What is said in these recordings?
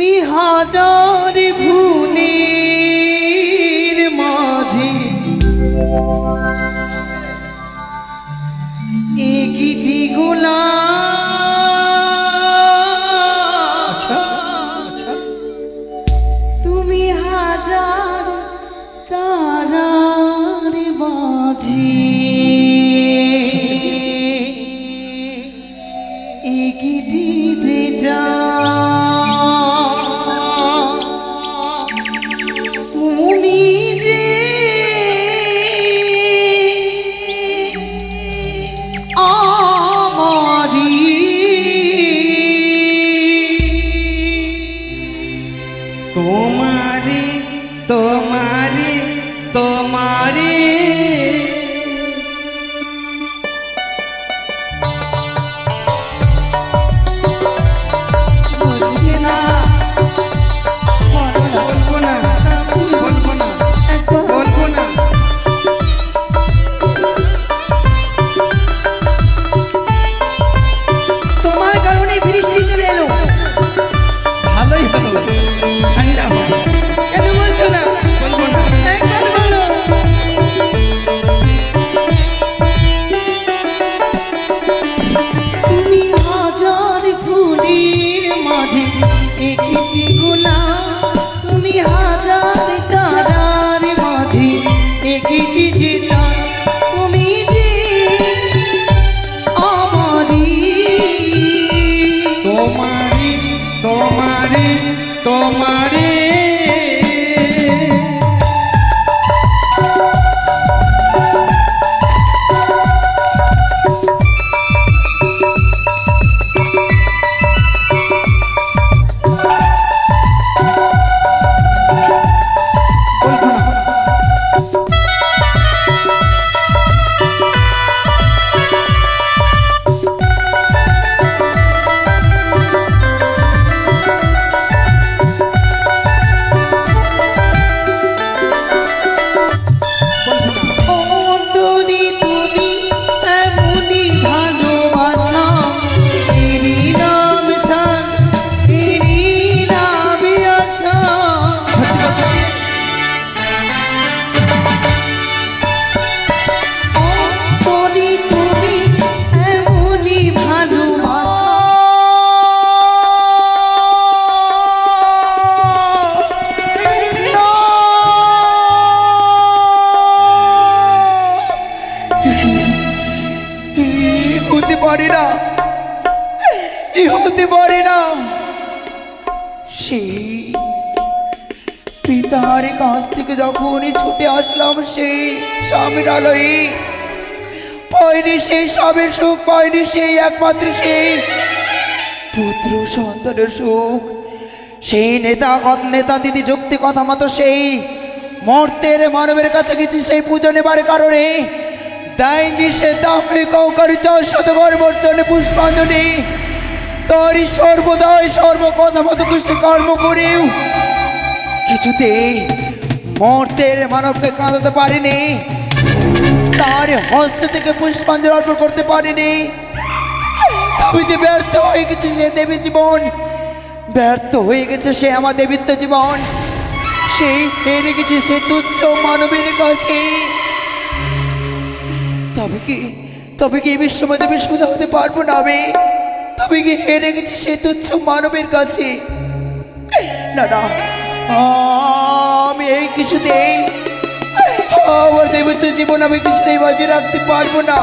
তুমি হাজার ভুলের মাঝে একটি গোলাপ, তুমি হাজার তারার মাঝে একটি যেটা তুমি যে আমারি তোমারি তোমারি তোমারি পিতার কাছ থেকে যখনই ছুটে আসলাম সেই স্বামীর আলোয় পাইনি সেই স্বামীর সুখ, পাইনি সেই একমাত্র সেই পুত্র সন্তানের সুখ, সেই নেতা দিদি যুক্তি কথা মতো সেই মর্তের মানবের কাছে গেছি সেই পুজো নেবার কারণে দায় নিষে দামে কৌকারি শতগর বর্জনে পুষ্পাঞ্জলি তোরই সর্বদাই সর্বকথা মতো খুশি কর্ম করেও কিছুতে মর্তের মানবকে কাঁদাতে পারিনি, তার হস্ত থেকে পুষ্পাঞ্জলি অর্পণ করতে পারিনি। আমি যে ব্যর্থ হয়ে গেছি সে দেবী জীবন, ব্যর্থ হয়ে গেছে সে আমার দেবীত্ব জীবন, সেই হেরে গেছে সে তুচ্ছ মানবের কাছে। তবে কি বিশ্বমতে বিস্মিত হতে পারবো না আমি? তবে কি হেরে গেছি সে তুচ্ছ মানবের কাছে? না না, আমি এই কিছুতেই আমার দেবত্ব জীবন আমি কিছুতেই বাজিয়ে রাখতে পারবো না।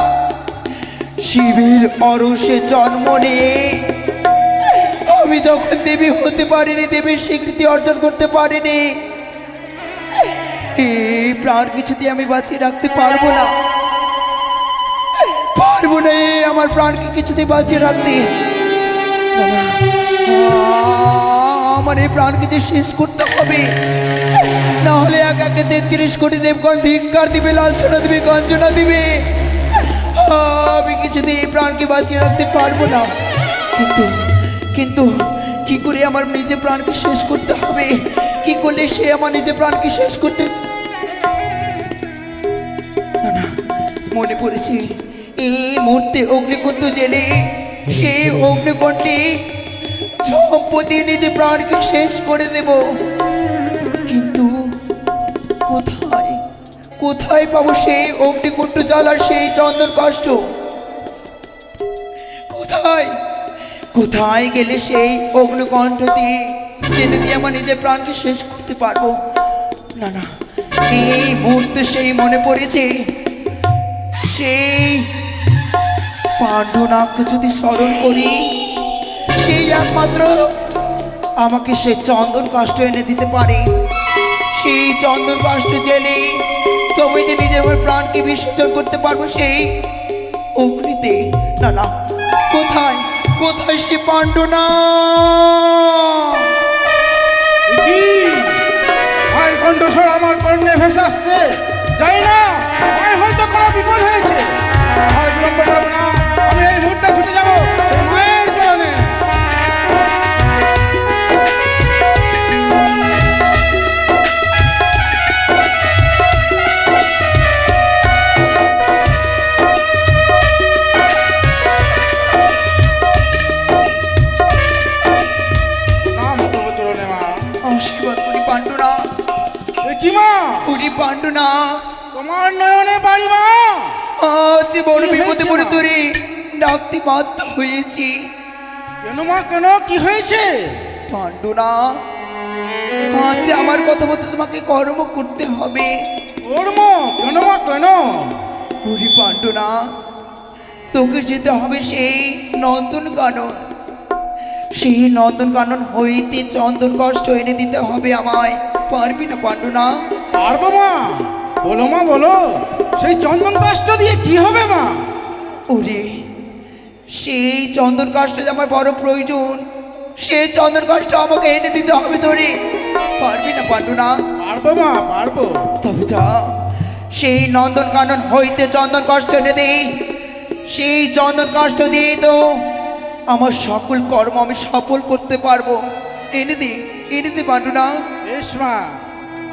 শিবের অরসে জন্ম নিয়ে আমি যখন দেবী হতে পারিনি, দেবীর স্বীকৃতি অর্জন করতে পারিনি, এই প্রাণ কিছুতেই আমি বাঁচিয়ে রাখতে পারবো না, পারবো না আমার প্রাণকে কিছুতেই বাঁচিয়ে রাখতে। আমার এই প্রাণকে যে শেষ করতে হবে, না হলে একে 33 কোটি দেবগণ ধিক্কার দিবে, লাঞ্ছনা দিবে, গঞ্জনা দিবে। আমি কিছুতেই এই প্রাণকে বাঁচিয়ে রাখতে পারবো না। কিন্তু কি করে আমার নিজের প্রাণকে শেষ করতে হবে? কি করলে সে আমার নিজের প্রাণকে শেষ করতে? না, মনে পড়েছে এই মুহূর্তে অগ্নিকুণ্ড জেলে সেই অগ্নিকুণ্ডে সম্পত্তি নিজে প্রাণকে শেষ করে দেব, কিন্তু কোথায় কোথায় পাবো সেই অগ্নিকুণ্ড জ্বালার সেই চন্দন কাষ্ঠ? কোথায় কোথায় গেলে সেই অগ্নিকণ্ঠ দিয়ে জেলে দিয়ে আমার নিজের প্রাণকে শেষ করতে পারবো? না না, এই মুহূর্তে সেই মনে পড়েছে, সেই পাণ্ডুনাগকে যদি স্মরণ করি, সেই একমাত্র আমাকে সে চন্দন কাষ্ঠ এনে দিতে পারে। সেই চন্দন কাষ্ঠ জেলে তবে যে নিজে আমার প্রাণকে বিসর্জন করতে পারবো সেই অগ্নিতে। না না, কোথায় কোথায় সে পাণ্ডুনাগ? মায়ের কণ্ঠস্বর আমার কর্ণে ভেসে আসছে, যাই না মায়ের হয়তো কোনো বিপদ হয়েছে। আর বিলম্ব করবো না, আমি এই মুহূর্তে ছুটে যাবো সেই মায়ের চরণে। আশীর্বাদ করি পাণ্ডুনাগ। কি মা? ওরে পাণ্ডুনাগ, তোমার নয়নে বাড়ি মা। আজ বড় কি বিপদে হয়েছে পড়ে মা? তোরে ডাকতে বাধ্য হয়েছি। কেন মা, কেন কি হয়েছে? পাণ্ডুনাগ, আজ আমার কথা মতো তোমাকে কর্ম করতে হবে। কর্ম? কেন মা, কেন? ওরে পাণ্ডুনাগ, তোকে যেতে হবে সেই নন্দনকানন। সেই নন্দনকানন হইতে চন্দন কাষ্ঠ এনে দিতে হবে আমায়। পারবি না পাণ্ডুনাগ? পারবো মা, বলো মা বলো, সেই চন্দন কাষ্ঠ দিয়ে কি হবে মা? ওরে, সেই চন্দন কাষ্ঠ যে আমার বড় প্রয়োজন, সেই চন্দন কাষ্ঠ আমাকে এনে দিতে হবে তোরে। পারবি না পাণ্ডুনাগ? পারবো মা, পারবো। তবে যা, সেই নন্দনকানন হইতে চন্দন কাষ্ঠ এনে দে। সেই চন্দন কাষ্ঠ দিয়ে তো আমার সকল কর্ম আমি সফল করতে পারবো। এনে দে পাণ্ডুনাগ। বেশ মা,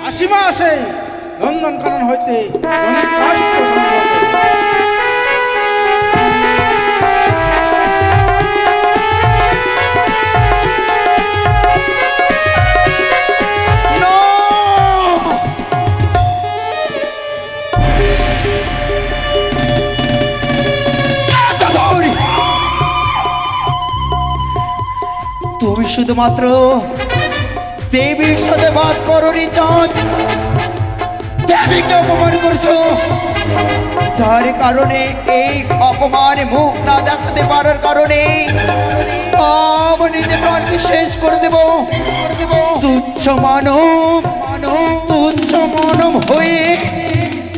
আসি মা, আসে নন্দন কানন হইতে চন্দন কাষ্ঠ সংগ্রহ করে। তুমি শুধুমাত্র দেবীর সাথে বাদ করনি চাঁদ, দেবীকে অপমান করছো, যার কারণে এই অপমানে মুখ না দেখাতে পারার কারণে আমার নিজের প্রাণকে শেষ করে দেব। তুচ্ছ মানব তুচ্ছ মানব হয়ে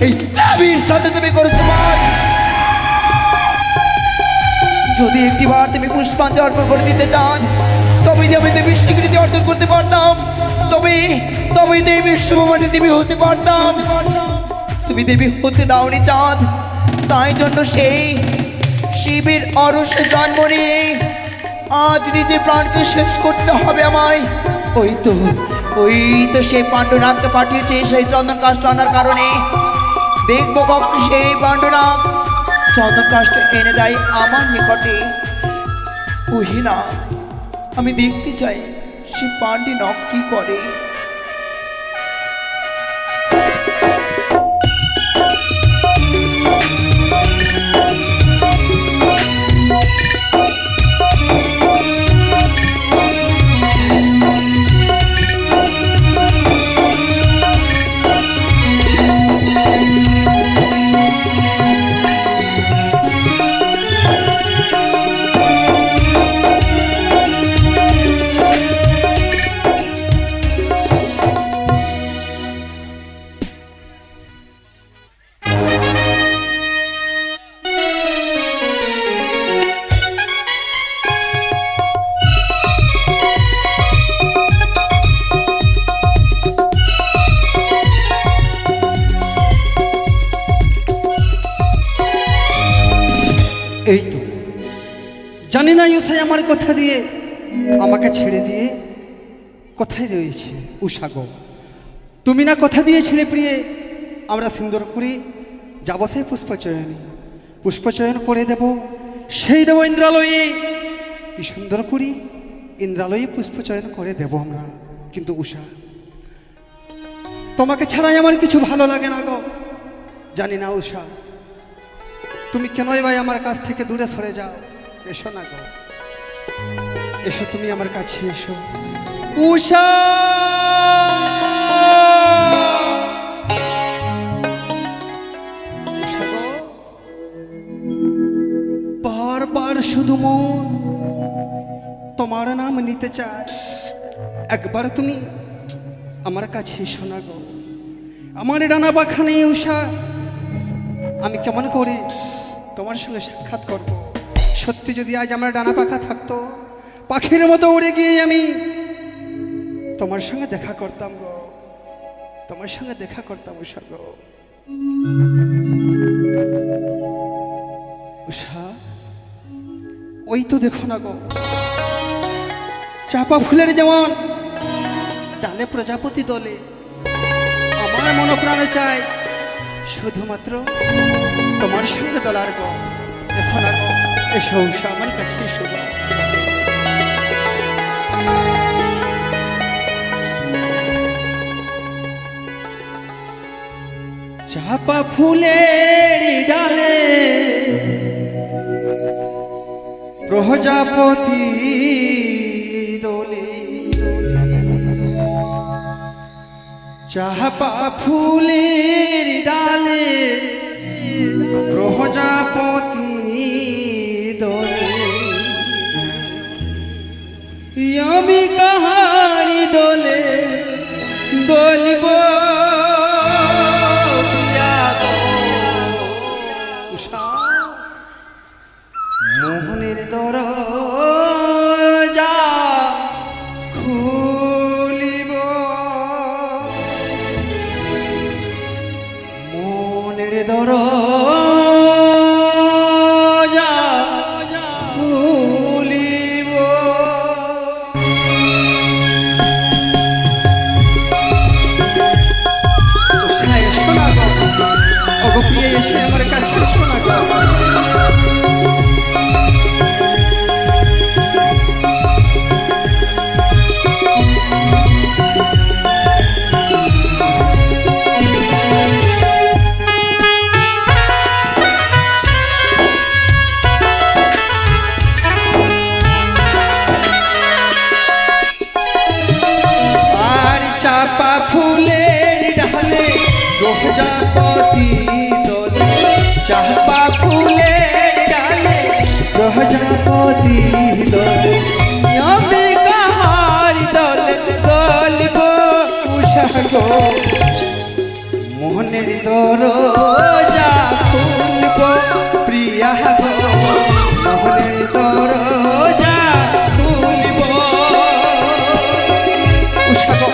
এই দেবীর সাথে তুমি করেছো বাদ। যদি একটিবার তুমি পুষ্পাঞ্জলি অর্পণ করে দিতে চান, তবে যে আমি দেবীর স্বীকৃতি অর্জন করতে পারতাম, তবে দেবীর শুভমানে দেবী হতে পারতাম। তুমি দেবী হতে দাওনি চাঁদ, তাই জন্য সেই শিবের অরসে জন্ম নিয়ে আজ নিজের প্রাণকে শেষ করতে হবে আমায়। ওই তো সেই পাণ্ডুনাগকে পাঠিয়েছে সেই চন্দন কাষ্ঠ আনার কারণে। দেখবো কখন সেই পাণ্ডুনাগ চন্দন কাষ্ঠ এনে দেয় আমার নিকটে। ওই না, আমি দেখতে চাই সে পাণ্ডুনাগ কি করে। এই তো জানি না ইউসাই আমার কথা দিয়ে আমাকে ছেড়ে দিয়ে কোথায় রয়েছে। উষাগো, তুমি না কথা দিয়েছিলে প্রিয়ে আমরা সুন্দর করে যাবো সেই পুষ্পচয়ন করে দেব, সেই দেব ইন্দ্রালয়ে। কি সুন্দর করি ইন্দ্রালয়ে পুষ্পচয়ন করে দেব আমরা। কিন্তু উষা, তোমাকে ছাড়াই আমার কিছু ভালো লাগে না গো। জানি না উষা, তুমি কেনই ভাই আমার কাছ থেকে দূরে সরে যাও। এসো না গো, এসো, তুমি আমার কাছে এসো উষা। উষা গো, বারবার শুধু মন তোমার নাম নিতে চায়। একবার তুমি আমার কাছে এসো না গো। আমার ডানা পাখা নেই উষা, আমি কেমন করে তোমার সঙ্গে সাক্ষাৎ করব? সত্যি যদি আজ আমার ডানা পাখা থাকতো, পাখির মতো উড়ে গিয়ে আমি তোমার সঙ্গে দেখা করতাম গো, তোমার সঙ্গে দেখা করতাম উষা গো। উষা, ওই তো দেখো না গো, চাপা ফুলের যেমন ডালে প্রজাপতি দলে, আমার মনপ্রাণে চাই শুধুমাত্র তোমার সঙ্গে দলার গো। এসো না গো, এসো উষা, আমার কাছে এসো গো। চাপা ফুলের ডালে প্রজাপতি দোলে, চাপা ফুলের ডালে প্রজাপতি দোলে, আমি কাহারি দোলে দলিব মোহনের দরজা খুলিব, মনের দরজা খুলিব। এসো না গো, ওগো প্রিয়ে, এসে আমার কাছে এসো না গো। চাপা ফুলের ডালে প্রজাপতি দোলে, চাপা ফুলের ডালে প্রজাপতি দোলে, আমি কাহার দোলে দলিব উষা গো, মোহনের দরজা খুলব প্রিয়া গো, মোহনের দরজা খুলব উষা গো।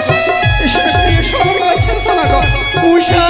উষা,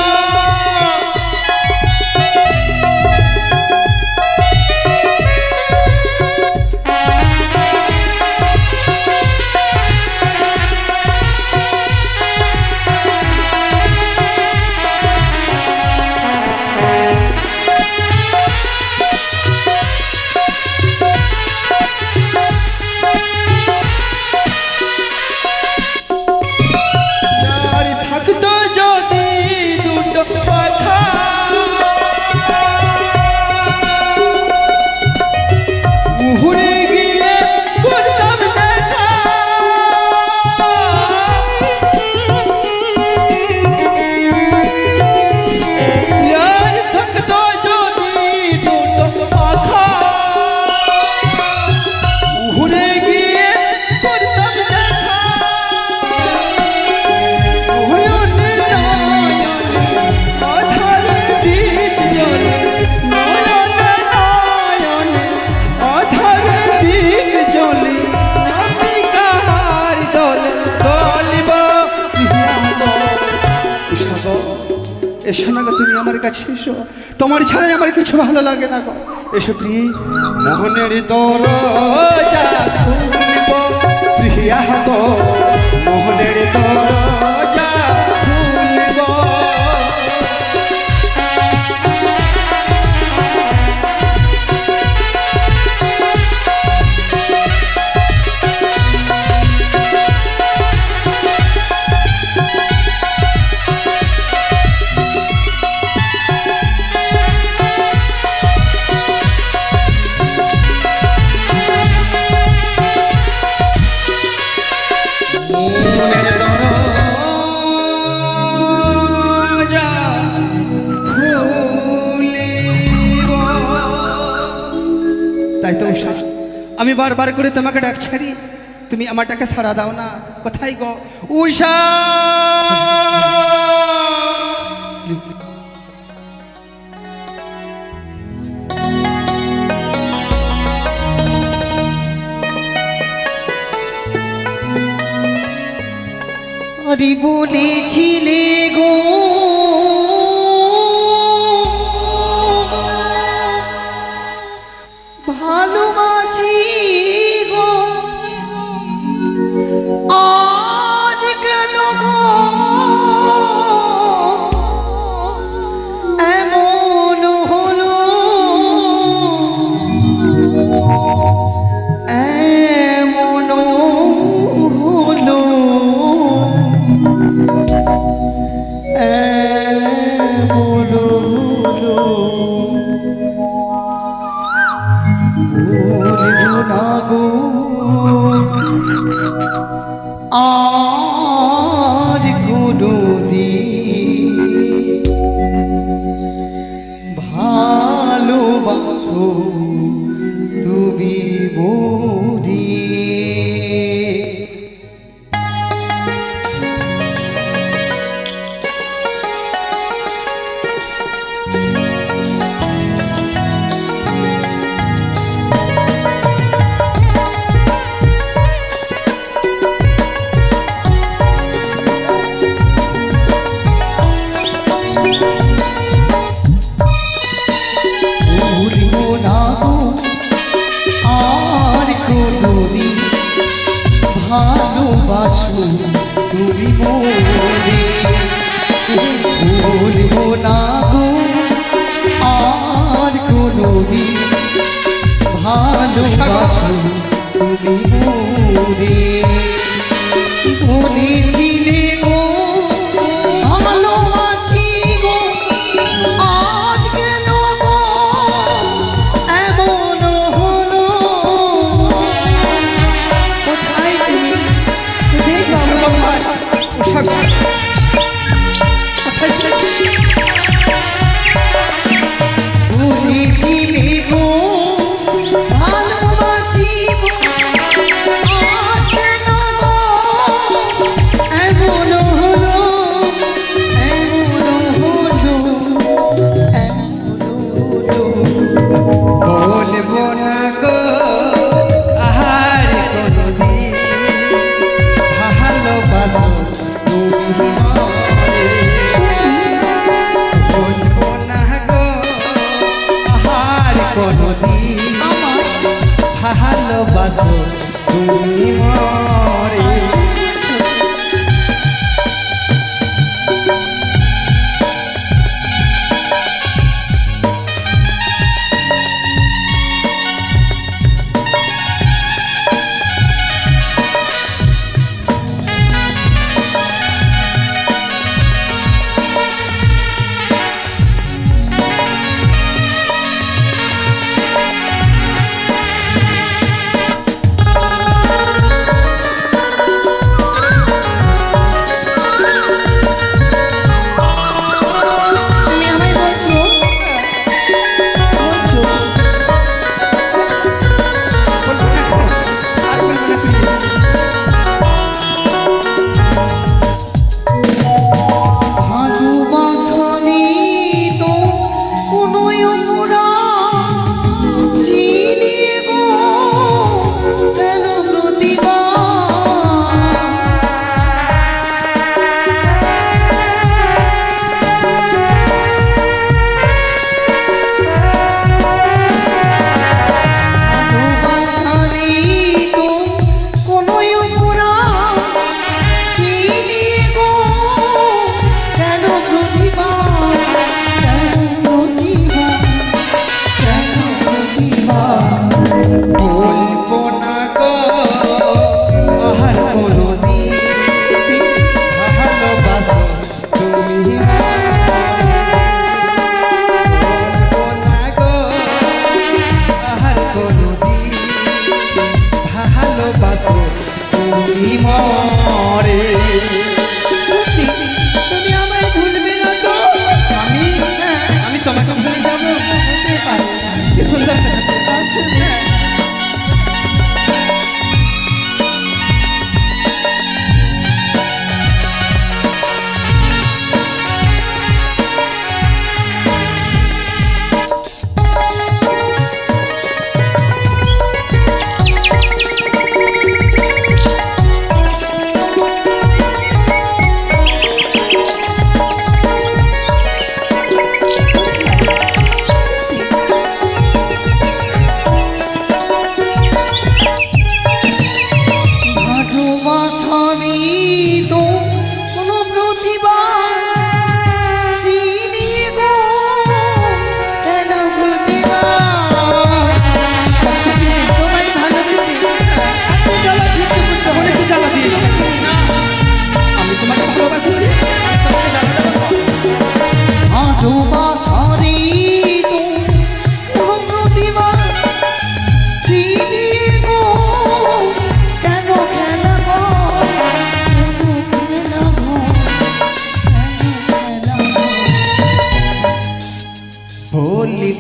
এসো না গো, তুমি আমার কাছে এসো, তোমার ছাড়াই আমার কিছু ভালো লাগে না গো। এসো প্রিয়, মোহনের দরজা খুলব প্রিয়া গো, মোহনের দরজা খুলব। মনের দরজা খুলিব। তাই তো উষা, আমি বারবার করে তোমাকে ডাক ছাড়ি, তুমি আমার ডাকে সাড়া দাও না। কোথায় গো উষা? আরে বলেছিলে গো ভালোবাসি গো, আজ কেন গো এমন হলো, এমন হলো, এমন হলো। বলবো না গো আর কোনোদিন, ভালোবাসো তুমি মোরে। ভুলবো না গো আর কোনোদিন, ভালোবাসো তুমি মোরে। ভুলবো না গো আর কোনোদিন, ভালোবাসো তুমি মোরে। বলেছিলে গো ভালোবাসি গো, আজ কেন গো এমন হলো। কোথায় তুমি? উষা গো, কোথায় তুমি? বলেছিলে গো ভালোবাসি গো, আজ কেন গো এমন হলো, এমন হলো, এমন হলো। বলবো না গো আর কোনোদিন, ভালোবাসো তুমি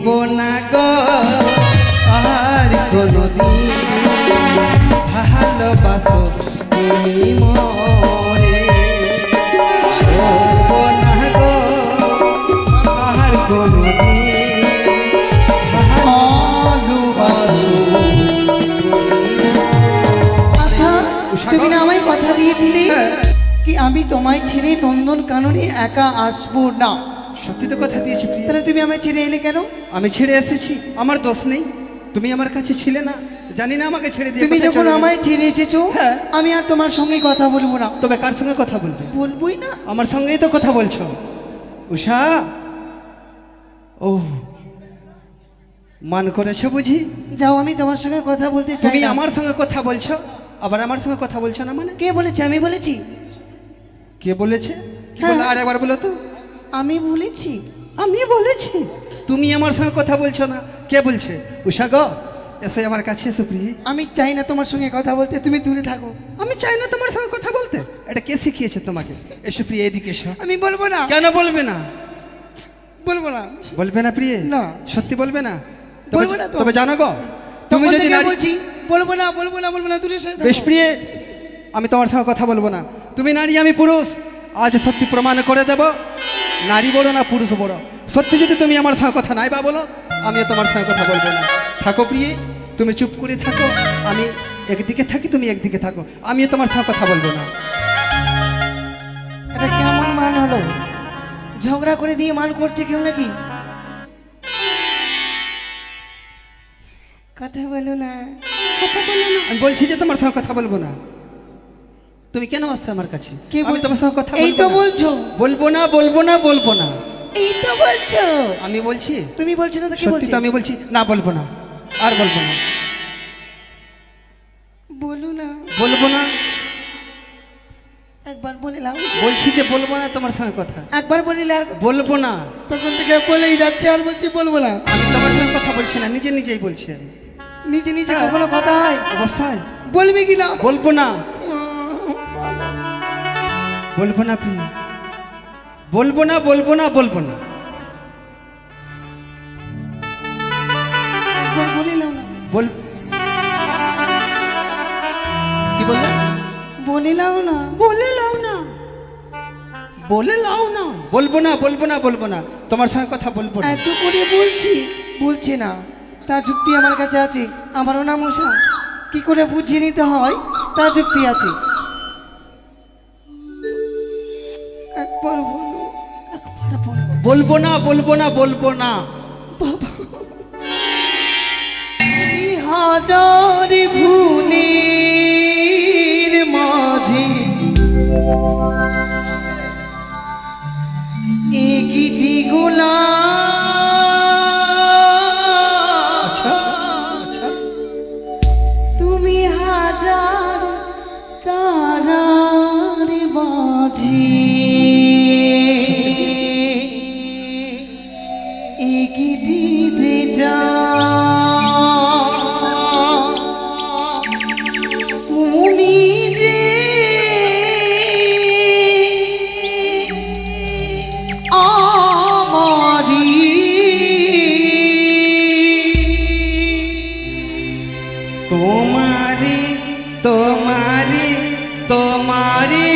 না গো আর কোনদিন ভালোবাসো তুমি মরে ভুলবো না গো আর কোনদিন ভালোবাসো আচ্ছা তুমি না আমায় কথা দিয়েছিলে হ্যাঁ। কি আমি তোমায় ছেড়ে নন্দন কাননে একা আসবো না। সত্যি তো কথা দিয়েছি প্রিয়া। তাহলে তুমি আমায় ছেড়ে এলে কেন? আমি ছেড়ে এসেছি, আমার দোষ নেই। তুমি আমার কাছে ছিলে না, জানি না আমাকে ছেড়ে দিয়ে তুমি কোথায় যখন চলে গেলে। আমায় ছেড়ে এসেছো হ্যাঁ। আমি আর তোমার সঙ্গে কথা বলবো না। তবে কার সঙ্গে কথা বলবে? বলবোই না। আমার সঙ্গেই তো কথা বলছো উষা। ও মান করেছো বুঝি? যাও, আমি তোমার সঙ্গে কথা বলতে চাই তুমি না। আমার সঙ্গে কথা বলছো, আবার আমার সঙ্গে কথা বলছো না মানে? কে বলেছে? আমি বলেছি? কে বলেছে? কি হ্যাঁ। বললো আর একবার বলো তো। আমি বলেছি? আমি বলেছি? তুমি আমার সঙ্গে কথা বলছো না, কে বলছে? উষা গো এসে আমার কাছে এসো প্রিয়ে। আমি চাই না তোমার সঙ্গে কথা বলতে, তুমি দূরে থাকো। আমি চাই না তোমার সঙ্গে কথা বলতে? এটা কে শিখিয়েছে তোমাকে? এসো প্রিয়ে, এদিকে এসো। আমি বলবো না। কেন বলবে না? বলবো না। বলবে না প্রিয়ে? না। সত্যি বলবে না? বলবো না তো। তবে জানো গো, তুমি তখন যদি থেকে নারী- বলছি বলবো না, বলবো না, বলবো না, দূরে সরে থাকো। বেশ প্রিয়ে, আমি তোমার সঙ্গে কথা বলবো না। তুমি নারী, আমি পুরুষ। আজ সত্যি প্রমাণ করে দেব, নারী বড় না পুরুষ বড়। সত্যি যদি তুমি আমার সঙ্গে কথা নাই বা বলো, আমিও তোমার সঙ্গে কথা বলবো না। থাকো প্রিয়ে, তুমি চুপ করে থাকো। আমি একদিকে থাকি, তুমি একদিকে থাকো। আমিও তোমার সঙ্গে কথা বলবো না। এটা কেমন মান হলো? ঝগড়া করে দিয়ে মান করছে কেউ নাকি? কথা বলো না। কথা বলো না। আমি বলছি যে তোমার সঙ্গে কথা বলবো না। তুমি কেন আসছো আমার কাছে? কে আমি বলছে? তোমার সঙ্গে কথা এই বলবো তো না। বলছো। বলবো না, বলবো না, বলবো না। এই তো বলছো। আমি বলছি, তুমি বলছো না তো কে সত্যি বলছে? তো আমি বলছি না, বলবো না, আর বলবো না, বলো না। বলবো না। একবার বলে নাও। বলছি যে বলবো না তোমার সঙ্গে কথা, একবার বলিলে আর বলবো না। তখন থেকে বলেই যাচ্ছে আর বলছি বলবো না। আমি তোমার সঙ্গে কথা বলছি না, নিজে নিজেই বলছি আমি। নিজে নিজে হ্যাঁ। কখনো কথা হয়? অবশ্যই বলবি কি না? বলবো না, বলবো না প্রিয়, বলবো না, বলবো না, বলবো না। একবার বলিলাম না। বল কি বললে? বলিলাম না। বলে লাও না, বলে লাও না। বলবো না, বলবো না, বলবো না, তোমার সঙ্গে কথা বলবো না। এত করে বলছি, বলছে না। তা যুক্তি আমার কাছে আছে। আমারও নাম উষা। কি করে বুঝিয়ে নিতে হয় তা যুক্তি আছে। একবার বলো, একবার বলো। বলবো না, বলবো না, বলবো না। এই হাজার ভুলের মাঝে একটি গোলাপ। আচ্ছা, আচ্ছা। তুমি হাজার তারার মাঝে একটি যেটা তুমি যে আমারি তোমারি, তোমারি, তোমারি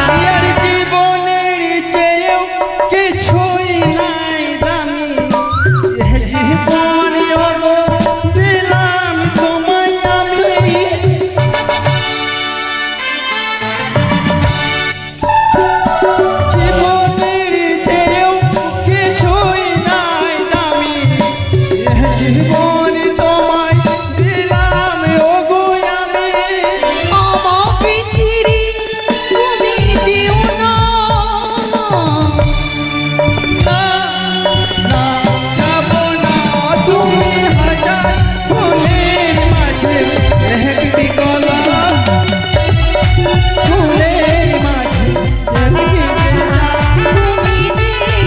প্রিয়ার জীবনের চেয়েও কিছুই নাই দামি, এ জীবন ওগো দিলাম তোমায় আমি। জীবনের চেয়েও কিছুই নাই দামি, এ জীবন তোমায় দিলাম ওগো আমি। আমাকে ছেড়ে তুমি যেও না, না না যাব না, তুমি হাজার ফুলের মাঝে একটি কলা, ফুলের মাঝে একটি বেলা। তুমি নেই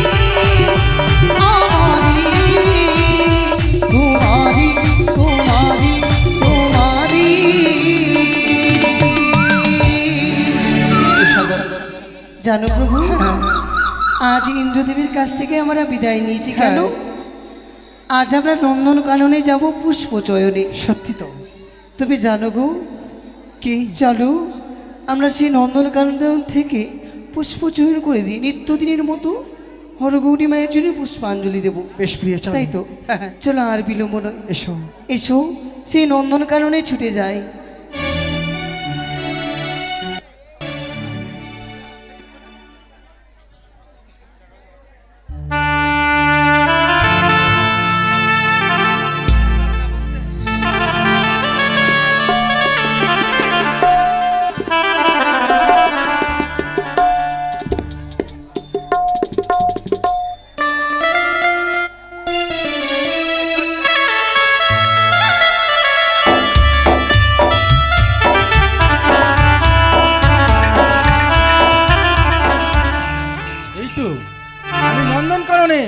আমারই, তোমারই তোমারই তোমারই। জানো প্রভু, আজ ইন্দ্রদেবের কাছ থেকে আমরা বিদায় নিয়েছি কেন? আজ আমরা নন্দনকাননে যাব পুষ্প চয়নে। সত্যি তো? তবে জানো গো, কি? চলো আমরা সেই নন্দনকানন থেকে পুষ্প চয়ন করে দিই, নিত্যদিনের মতো হরগৌরী মায়ের জন্য পুষ্পাঞ্জলি দেব। বেশ প্রিয়, চলো। তাই তো? হ্যাঁ, হ্যাঁ। চলো আর বিলম্ব নয়, এসো। এসো সেই নন্দনকাননে ছুটে যাই। এই তো আমি নন্দনকাননে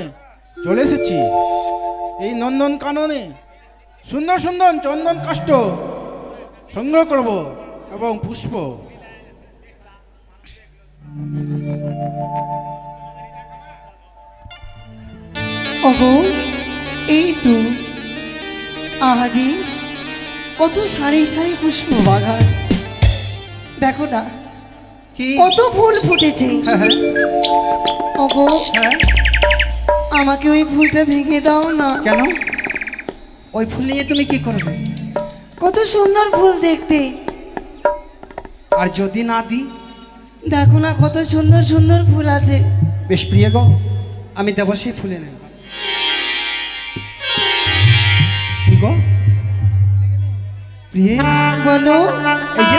চলে এসেছি। এই নন্দনকাননে সুন্দর সুন্দর চন্দন কাষ্ঠ সংগ্রহ করব এবং পুষ্প। ওগো, এই তো আহাজি কত সারি সারি পুষ্প বাগান, দেখো না কি? কত ফুল ফুটেছে। হ্যাঁ, হ্যাঁ, ওগো, হ্যাঁ। আমাকে ওই ফুলটা ভেঙে দাও না। কেন? ওই ফুল নিয়ে তুমি কি করবে? কত সুন্দর ফুল দেখতে, আর যদি না দিই? দেখো না কত সুন্দর সুন্দর ফুল আছে। বেশ প্রিয় গো, আমি দেব সেই ফুলে নেব। কি গো প্রিয়ে? বলো, এই যে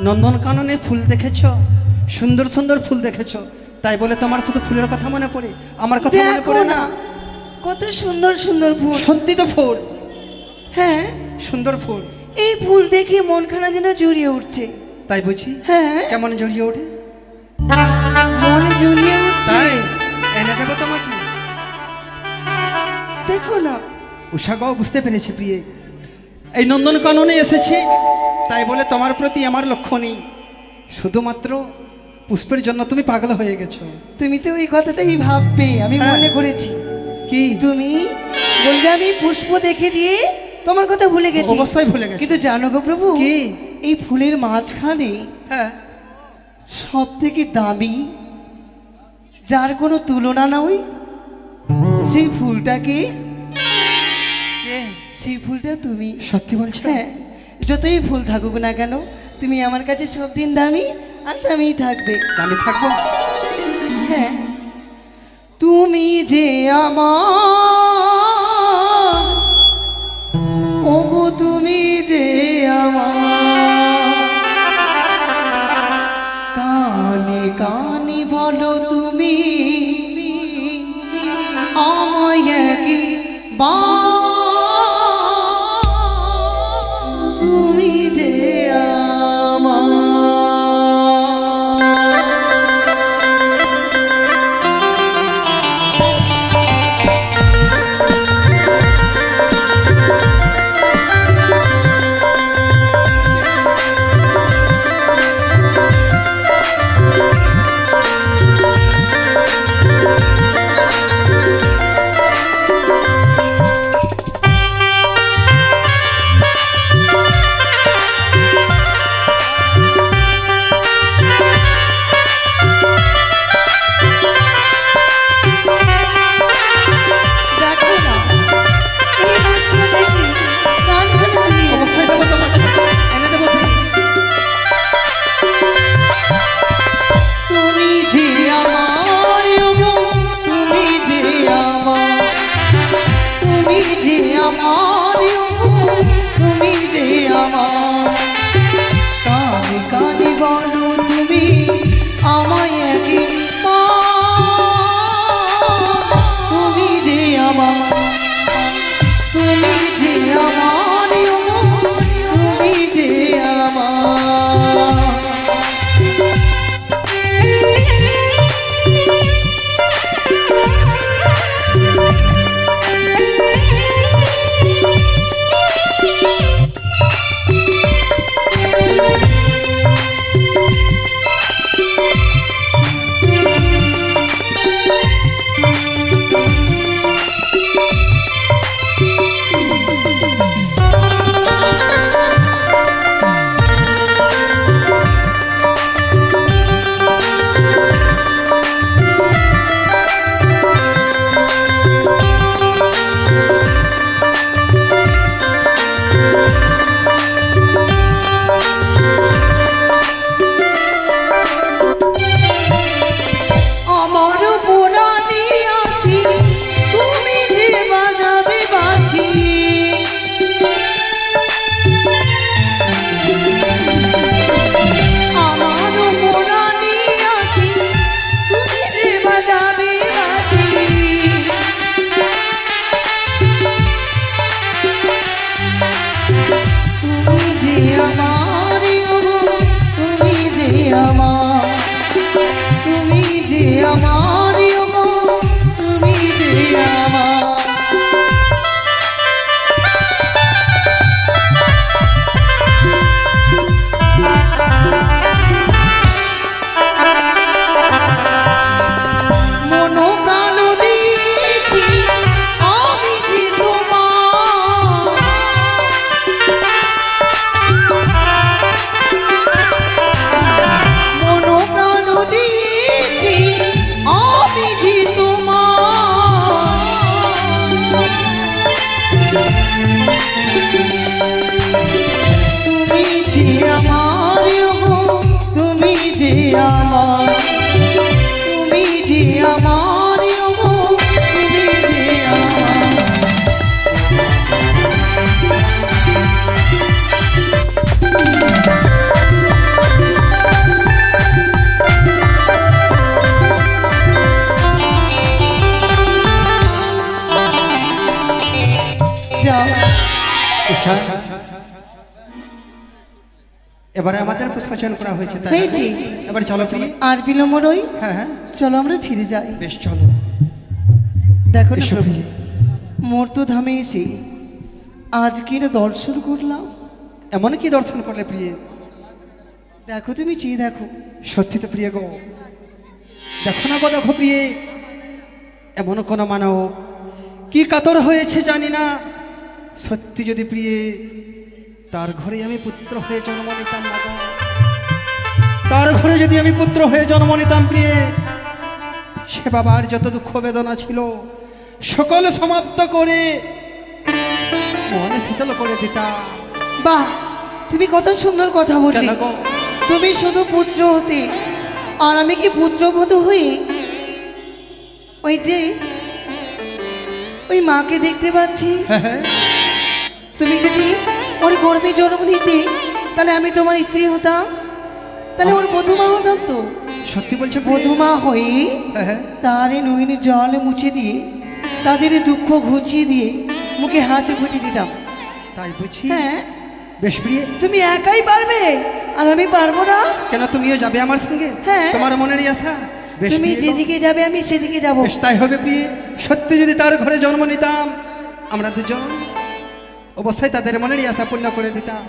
নন্দনকাননে ফুল দেখেছ, সুন্দর সুন্দর ফুল দেখেছ, তাই বলে তোমার শুধু ফুলের কথা মনে পড়ে, আমার কথা মনে দেখো পড়ে না না? কত সুন্দর সুন্দর ফুল। সত্যি তো ফুল, হ্যাঁ, সুন্দর ফুল। এই ফুল দেখে মনখানা যেন জুড়িয়ে উঠছে। তাই বুঝি? হ্যাঁ, কেমন জড়িয়ে ওঠে? মনে জুড়িয়ে উঠছে। তাই এনে দেবো তোমাকে। দেখো না, উষা গো, বুঝতে পেরেছি প্রিয়ে, এই নন্দনকাননে এসেছি তাই বলে তোমার প্রতি আমার লক্ষ্য নেই, শুধুমাত্র পুষ্পের জন্য তুমি পাগল হয়ে গেছো। তুমি তো ওই কথাটাই ভাববে, আমি হ্যাঁ। মনে করেছি। কি? তুমি বলবে আমি পুষ্প দেখে দিয়ে তোমার কথা ভুলে গেছি। অবশ্যই ভুলে গেছি। কিন্তু জানো গো প্রভু, কি? এই ফুলের মাঝখানে হ্যাঁ, সব থেকে দামি, যার কোনো তুলনা নয়, সেই ফুলটাকে, কে? সেই ফুলটা তুমি। সত্যি বলছো? হ্যাঁ, যতই ফুল থাকুক না কেন, তুমি আমার কাছে সব দিন দামি আর দামিই থাকবে। আমি থাকবো। হ্যাঁ, তুমি যে আমার, ওগো তুমি যে আমার, কানে কানে বলো তুমি আমায় একবার, তুমি যে আমার। উষা, এবারে আমাদের পুষ্পাচয়ন করা হয়েছে তাই না? হয়েছে। এবার চলো প্রিয়ে। আর বিলম্ব নই, হ্যাঁ হ্যাঁ, চলো আমরা ফিরে যাই। বেশ চলো। দেখো না এসো প্রভু, প্রিয়ে। মর্তধামে এসে আজকের দর্শন করলাম। এমন কি দর্শন করলে প্রিয়ে? দেখো তুমি চেয়ে দেখো, সত্যি তো প্রিয় গো, দেখো না গো, দেখো প্রিয়ে, এমন কোন মানব কি কাতর হয়েছে জানি না, সত্যি যদি প্রিয়ে তার ঘরে আমি পুত্র হয়ে জন্ম নিতাম না গো, তার ঘরে যদি আমি পুত্র হয়ে জন্ম নিতাম প্রিয়ে, সে বাবার যত দুঃখ বেদনা ছিল সকল সমাপ্ত করে মনে শীতল করে দিতাম। বাহ, তুমি কত সুন্দর কথা বললে। কেন গো? তুমি শুধু পুত্র হতে, আর আমি কি পুত্রবধূ হয়ে ওই যে ওই মাকে দেখতে পাচ্ছি। হ্যাঁ হ্যাঁ, তুমি যদি ওর গর্ভে জন্ম নিতে, তাহলে আমি তোমার স্ত্রী হতাম, তাহলে ওর বধূমা হতাম। তো সত্যি বলছে প্রিয়ে? বধূমা হয়ে হ্যাঁ হ্যাঁ, তার নয়নের জল মুছে দিয়ে, তাদের দুঃখ ঘুচিয়ে দিয়ে মুখে হাসি ফুটিয়ে দিতাম। তাই বুঝি? হ্যাঁ, বেশ প্রিয়ে, তুমি একাই পারবে আর আমি পারবো না? কেন তুমিও যাবে আমার সঙ্গে? হ্যাঁ। তোমার মনেরই আশা? বেশ তুমি প্রিয়ে গো। যেদিকে যাবে আমি সেদিকে যাব। বেশ তাই হবে প্রিয়ে, সত্যি যদি তার ঘরে জন্ম নিতাম আমরা দুজন অবশ্যই তাদের মনেরই আশা পূর্ণ করে দিতাম।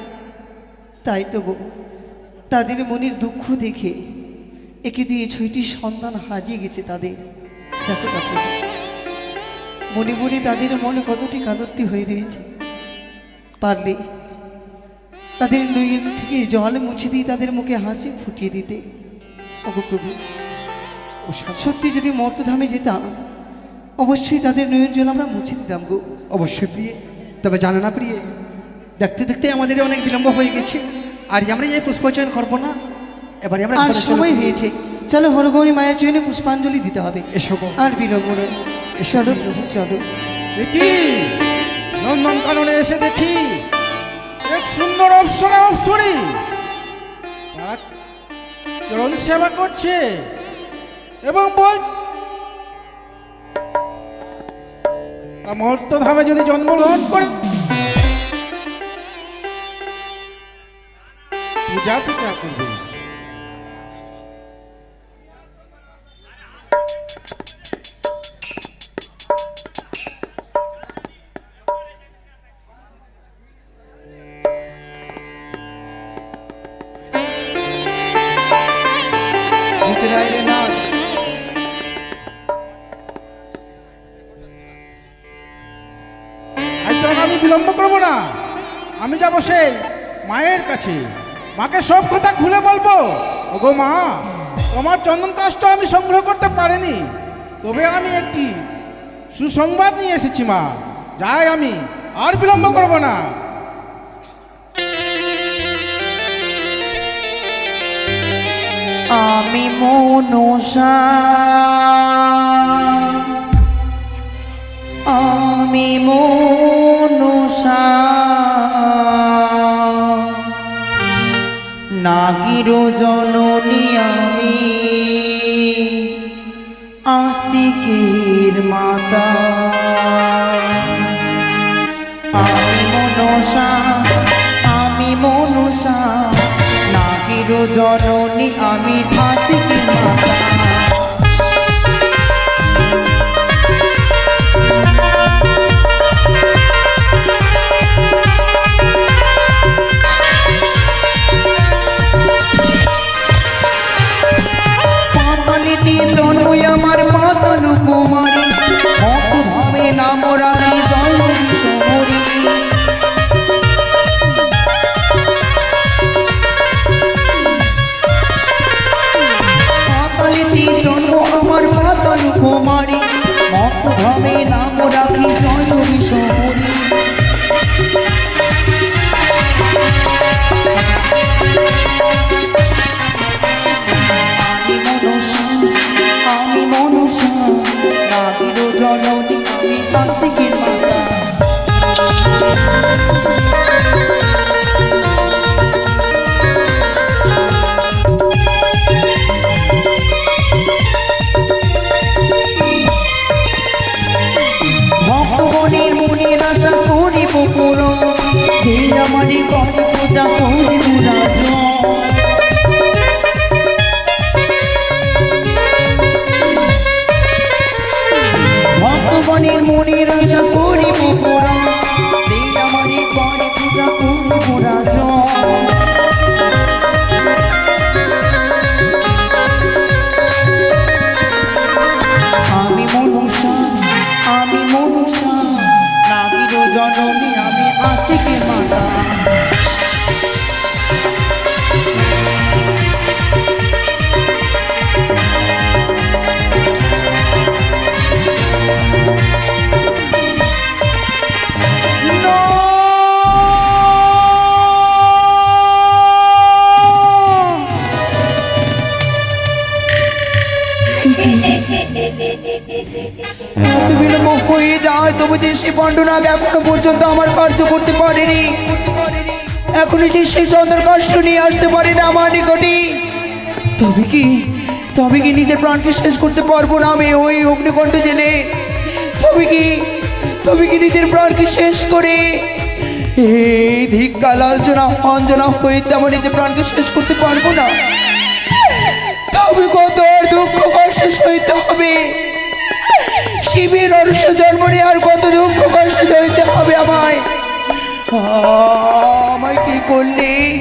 তাই তো গো, তাদের মনের দুঃখ দেখে একে দিয়ে 6টি সন্তান হারিয়ে গেছে তাদের। দেখো দেখো, মনে মনে তাদের মনে কতটি কাঁদরটি হয়ে রয়েছে। পারলে তাদের নয়ন থেকে জল মুছে দিয়ে তাদের মুখে হাসি ফুটিয়ে দিতে। ওগো প্রভু, সত্যি যদি মর্তধামে যেতাম, অবশ্যই তাদের নয়ন জল আমরা মুছে দিতাম গো। অবশ্যই প্রিয়ে, তবে জানো না প্রিয়ে, দেখতে দেখতে আমাদের অনেক বিলম্ব হয়ে গেছে, আর আমরা এই পুষ্পচয়ন করবো না, এবারে আমরা আর ঘরে চলে সময় যাই। হয়েছে, চলো হরগৌরী মায়ের জন্য পুষ্পাঞ্জলি দিতে হবে। এসো গো। আর বিলম্ব নয়, চলো প্রভু চলো। দেখি নন্দন কাননে এসে দেখি এক সুন্দর অপ্সরা অপ্সরী তারা চরণ সেবা করছে এবং বল মর্তধামে যদি জন্মগ্রহণ করে পূজা টুজা করবে। আমি বিলম্ব করবো না, আমি যাব সেই মায়ের কাছে, মাকে সব কথা খুলে বলবো। ওগো মা, তোমার চন্দন কাষ্ঠ আমি সংগ্রহ করতে পারিনি, তবে আমি একটি সুসংবাদ নিয়ে এসেছি মা। যাই আমি, আর বিলম্ব করবো না। আমি মনসা, আমি মনসা, নাগির জননী আমি, আস্তিকের মাতা। আমি মনসা, আমি মনসা, নাগির জননী আমি, আস্তিকের মাতা। পাতালিতে জন্ম আমার পাতাল কুমারী, মর্তধামে নাম রাখি জন্ম শহরী। পাতালিতে থেকে মানা। এত বিলম্ব হয়ে যায়, তবু যে সেই পাণ্ডুনাগ এখনো পর্যন্ত আমার কার্য করতে পারেনি, এখনো যে সেই চন্দ্র কষ্ট নিয়ে আসতে পারে না আমার নিকটে। তবে কি নিজের প্রাণকে শেষ করতে পারবো না আমি ওই অগ্নিকণ্ঠ জেলে? তবে কি নিজের প্রাণকে শেষ করে এই ধিক্কা লাঞ্ছনা অঞ্জনা হয়ে তেমন নিজের প্রাণকে শেষ করতে পারবো না? তবে কত আর দুঃখ কষ্ট সইতে হবে, শিবের অরস্য জন্ম নিয়ে আর কত দুঃখ কষ্ট সইতে হবে আমায়। আমায় কি করলে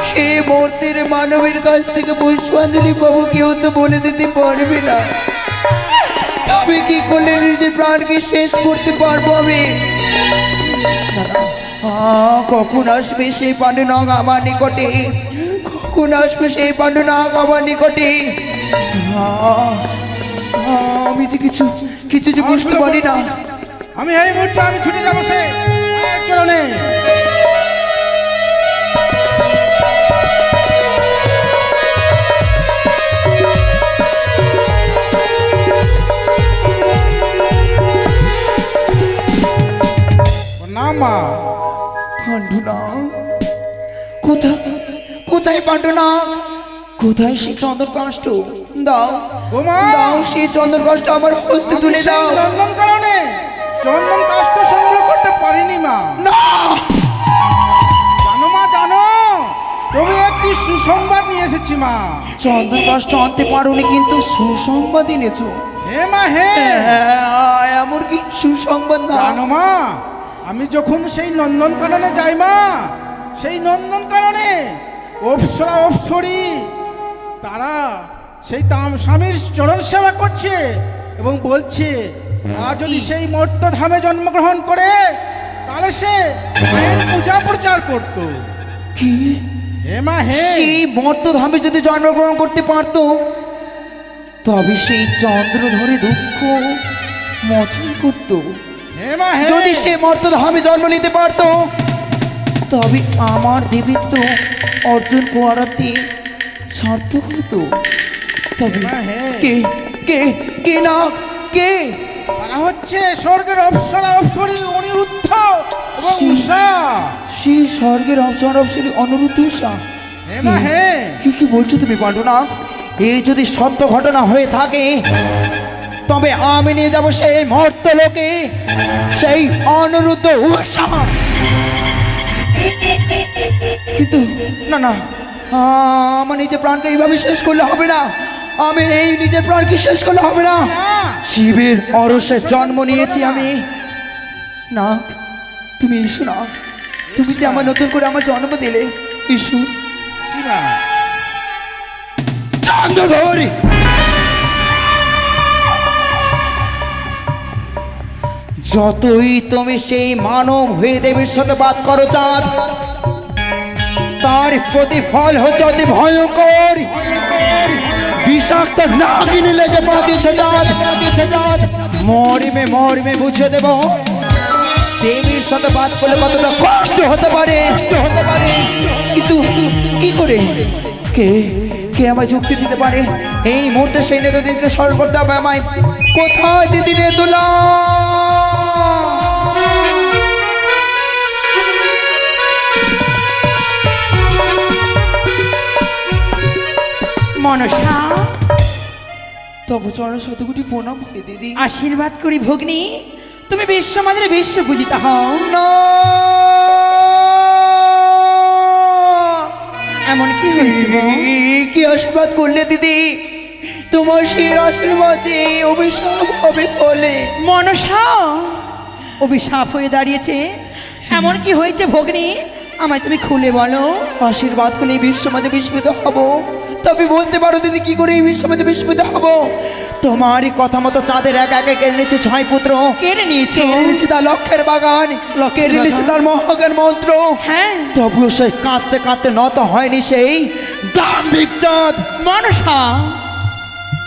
সেই মূর্তির মানবের কাছ থেকে পুষ্পাঞ্জলি পাবো কেউ তো বলে দিতে পারবে না। তবে কি করলে নিজের প্রাণকে শেষ করতে পারবো আমি? কখন আসবে সেই পাণ্ডুনাগ আমার নিকটে? কখন আসবে সেই পাণ্ডুনাগ আমার নিকটে? আমি যে কিছু যে বুঝতে পারি না। আমি এই মুহূর্তে আমি ছুটে যাবো সে মায়ের চরণে। না মা, পাণ্ডুনাগ কোথায় পাণ্ডুনাগ? কোথায় সেই চন্দন কাষ্ঠ? দাও ও মা, দাও সেই চন্দন কাষ্ঠ আমার হস্তে তুলে দাও। নন্দন কারণে চন্দন কাষ্ঠ সংগ্রহ করতে পারিনি মা। না, জানো মা জানো, তবে একটি সুসংবাদ নিয়ে এসেছি মা। চন্দন কাষ্ঠ আনতে পারোনি কিন্তু সুসংবাদ এনেছো। হে মা হে, এমন কি সুসংবাদ? না জানো মা, আমি যখন সেই নন্দন কাননে যাই মা, সেই নন্দন কাননে অপ্সরা অপ্সরী তারা সেই স্বামীর চরণ সেবা করছে এবং বলছে তারা যদি সেই মর্ত ধামে জন্মগ্রহণ করে তাহলে সে মায়ের পূজা প্রচার করতো। কি? হে মা হে, সেই মর্তধামে যদি জন্মগ্রহণ করতে পারতো তবে সেই চন্দ্র ধরে দুঃখ মোচন করত। হে মা হে, যদি সে মর্তধামে জন্ম নিতে পারতো তবে আমার দেবীত্ব অর্জন করাতে সার্থক হতো। তবে মা হে, কে কে কে না কে? তারা হচ্ছে স্বর্গের অপ্সরা অপ্সরী অনিরুদ্ধ এবং সে- উষা। সেই স্বর্গের অপসরী অনুরুদ্ধ উষা। হে মা হে, কি বলছো তুমি পাণ্ডুনাগ? এই যদি সত্য ঘটনা হয়ে থাকে তবে আমি নিয়ে যাব সেই মর্ত লোকে সেই অনুরুদ্ধ উষা। কিন্তু না না, আমার নিজের প্রাণকে এইভাবে শেষ করলে হবে না। আমি এই নিজের প্রাণকে শেষ করলে হবে না। শিবের অরসে জন্ম নিয়েছি আমি। না, তুমি ইসু না, তুমি যে আমার নতুন করে আমার জন্ম দিলে ইসু। শিবা, চন্দ্রধরি, যতই তুমি সেই মানব হয়ে দেবীর সাথে বাদ করো চাঁদ, তার প্রতিফল হচ্ছে অতি ভয়ঙ্কর। বিষাক্ত নাগিনী লেজে পা দিয়েছে চাঁদ। মরিমে বুঝিয়ে দেব দেবীর সাথে বাদ করলে কতটা কষ্ট হতে পারে। কিন্তু কি করে কে কে আমায় যুক্তি দিতে পারে? এই মুহূর্তে সেই নেতাদিনকে স্মরণ করতে হবে আমায়। কোথায় দিদি নেতুলা? মনসা, তবু চরণ শতকোটি প্রণাম হয় দিদি। আশীর্বাদ করি ভগ্নী, তুমি বিশ্বমাদের বিশ্ব পূজিতা হও। না, এমন কি হয়েছে গো? কি আশীর্বাদ করলে দিদি? তোমার সেই আশীর্বাদে অভিশাপ হবে বলে। মনসা অভিশাপ হয়ে দাঁড়িয়েছে, এমন কি হয়েছে ভগ্নী? আমায় তুমি খুলে বলো। আশীর্বাদ করলে এই বিশ্ব সমাজে বিস্মিত হব। তবে বলতে পারো দিদি কি করে এই বিশ্ব সমাজে বিস্মিত হব? তোমারই কথা মতো চাঁদের এক একে কেড়ে নিচ্ছে 6 পুত্র, কেড়ে নিয়েছে কেড়ে নিচ্ছে তার লক্ষ্যের বাগান, কেড়ে নিচ্ছে তার মহাজ্ঞান মন্ত্র। হ্যাঁ তবুও সেই কাঁদতে কাঁদতে নত হয়নি সেই দাম্ভিক চাঁদ। মনসা,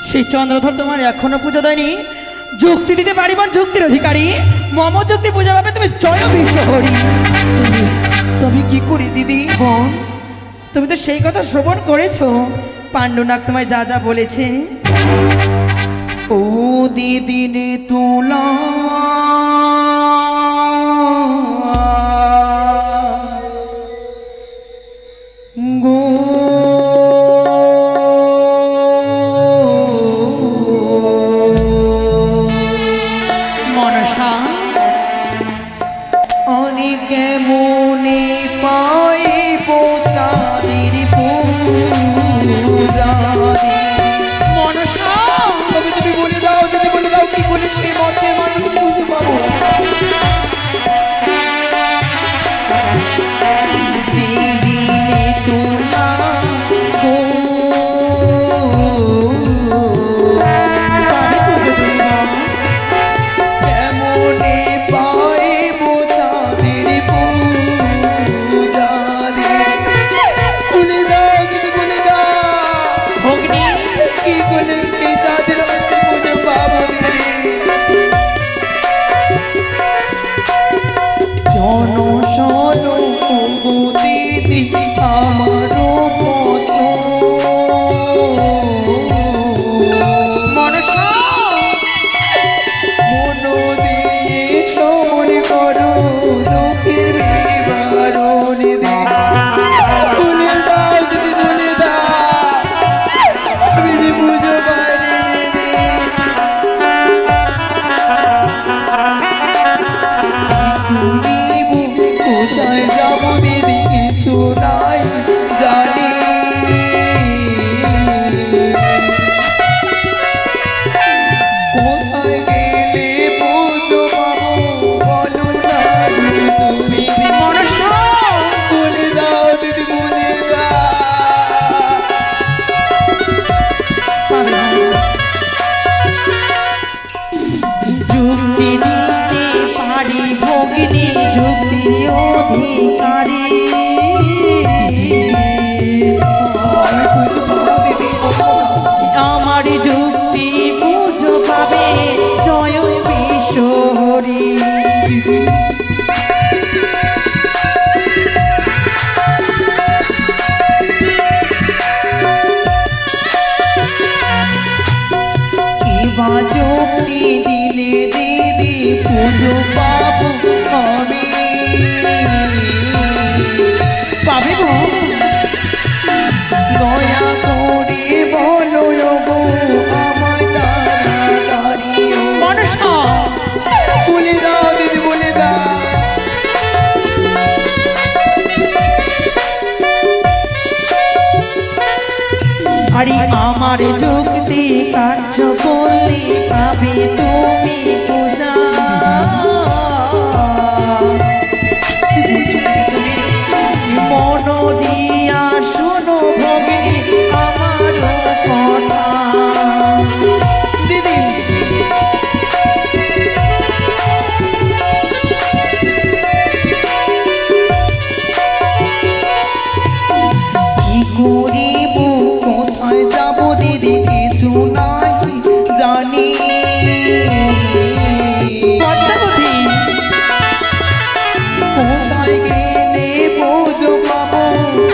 সেই চন্দ্রধর তোমার এখনো পূজা দেয়নি। যুক্তি দিতে পারিবার যুক্তির অধিকারী, মম যুক্তি পূজা পাবে তুমি জয় বিশ্বহরি। তবে কি করি দিদি? বোন, তুমি তো সেই কথা শ্রবণ করেছো, পাণ্ডুনাগ তোমায় যা যা বলেছে। ও দিদি নে তুলা গো মনসা, অনেকে মনে পাই চাঁদের পূজা। মনসা, তবে তুমি বলে দাও, যদি বলে দাও কি করে সেই মন্ত্রের মানুষ বুঝতে পাবো। দিদি নে তুলা গো পাবে পূজা তুমি মা। কেমনে পাইব চাঁদের পূজা দিদি? বলে দাও দিদি, বলে দাও ভগ্নী, কি বলে সেই চাঁদের পুজো পাবো দিদি? জন শোন গো দিদি আমারও পছন্দ। মনসা, মন দিয়ে সমর করো দুঃখের বিবরণ দিদি। বলে দাও দিদি, বলে দাও আমি যে বুঝো পারি দিদি। কোথায় যাবো দিদি কিছু নাই জানি। কোথায় গেলে পুজো পাবো বলো না দিদি তুমি। মনসা, বলে দাও দিদি, বলে দাও। পাবে না। যুক্তি দিতে পারি ভগ্নী, যুক্তি অধিকারী। আমি বুঝতে পাবো দিদি, বলো না। আমার যুক্তি বুঝো পাবে জয় বিশ্বহরি। কিবা যুক্তি দিলে দিদি পুজো পাবো আমি। পাবে গো, দয়া করে বলো গো আমায় তাড়াতাড়ি। মনসা, বলে দাও দিদি, বলে দাও। আরে আমার যুক্তি কার্য করলে পাবে তুমি পূজা। মন দিয়া শোনো ভগ্নী আমার কথা। দিদি কি করিব, কোথায় যাবো দিদি কিছু নাই জানি। পদ্মাবতী, কোথায় গেলে পুজো পাবো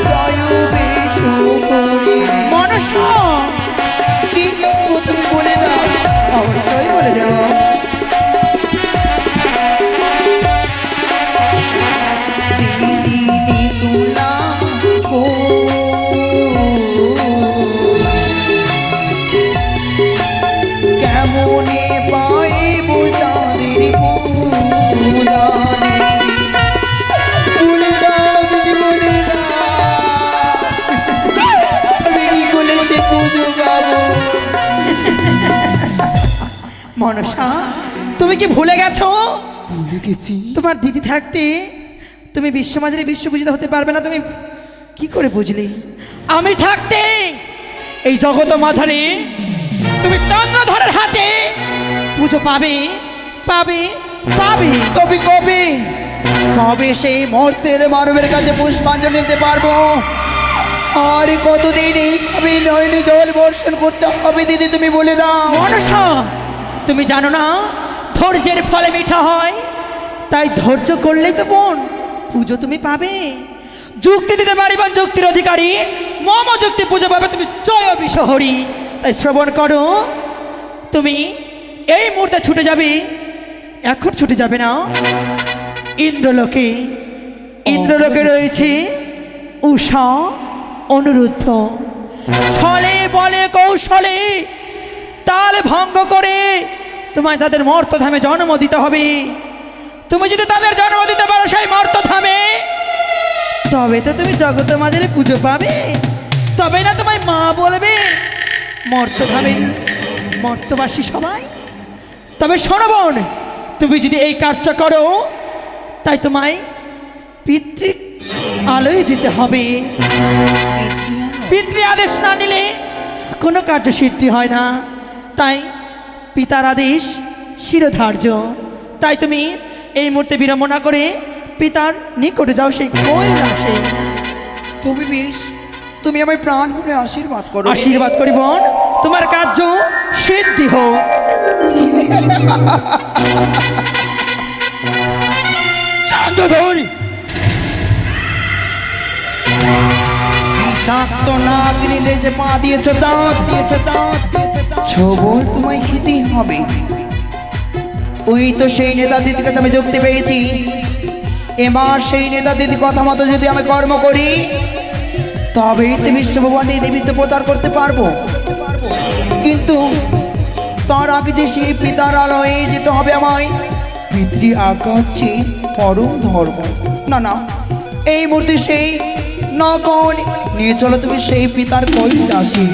জয় বিশ্বহরি। মনসা, কি লিখবো তুমি বলে দাও। অবশ্যই বলে দেব। দিদি নে তুলা গো কেমনে পাইব চাঁদের পূজা দিদি। বলে দাও দিদি, বলে দাও আমি কি করে সে পুজো পাবো। মনসা, তুমি কি ভুলে গেছো? ভুলে গেছি। তোমার দিদি থাকতে তুমি বিশ্বমাঝারে বিশ্বপূজিত হতে পারবে না। তুমি কি করে বুঝলে? আমি থাকতে এই জগৎ মাঝারে তুমি চন্দ্রধরের হাতে পুজো পাবে পাবে পাবে। তবে কবে কবে সেই মুহূর্তের মানবের কাছে পুষ্পাঞ্জলি দিতে পারবো? আর কতদিন এইভাবে নয়নে জল বর্ষণ করতে হবে দিদি, তুমি বলে দাও। মনসা, তুমি জানো না ধৈর্যের ফলে মিঠা হয়, তাই ধৈর্য করলেই তো বোন পুজো তুমি পাবে। যুক্তি দিতে পারিবেন যুক্তির অধিকারী, মম যুক্তি পুজো পাবে তুমি জয় বিশহরী। তাই শ্রবণ করো, তুমি এই মুহূর্তে ছুটে যাবে, এখন ছুটে যাবে না ইন্দ্রলোকে। ইন্দ্রলোকে রয়েছে উষা অনুরুদ্ধ, ছলে বলে কৌশলে তাল ভঙ্গ করে তোমায় তাদের মর্তধামে জন্ম দিতে হবে। তুমি যদি তাদের জন্ম দিতে পারো সেই মর্তধামে, তবে তো তুমি জগতের মাঝে পুজো পাবে, তবে না তোমায় মা বলবে মর্তধামের মর্তবাসী সবাই। তবে শোনো বোন, তুমি যদি এই কাজটা করো, তাই তোমায় পিতৃ আলোয় যেতে হবে। পিতৃ আদেশ না নিলে কোনো কার্য সিদ্ধি হয় না, তাই পিতার আদেশ শিরোধার্য। তাই তুমি এই মুহূর্তে বিড়ম্বনা করে পিতার নিকটে যাও, সেই কৈলাসে। তুমি বেশ, তুমি আমায় প্রাণ ভরে আশীর্বাদ করো। আশীর্বাদ করি বোন, তোমার কার্য সিদ্ধি হোক। চন্দ্রধর, বিষাক্ত নাগ নিলে যে পা দিয়েছ চাঁদ, ছবল তোমায় খেতেই হবে। ওই তো সেই নেতা দিদির কাছে আমি যুক্তি পেয়েছি। এবার সেই নেতা দিদির কথা মতো যদি আমি কর্ম করি, তবেই তো বিশ্বভুবনে দেবীতে প্রচার করতে পারবো। কিন্তু তার আগে যে সেই পিতার আলোয় যেতে হবে আমায়। পিতৃ আজ্ঞা হচ্ছে পরম ধর্ম। না না, এই মুহূর্তে সেই নগণ নিয়ে চলো তুমি সেই পিতার কৈলাসে।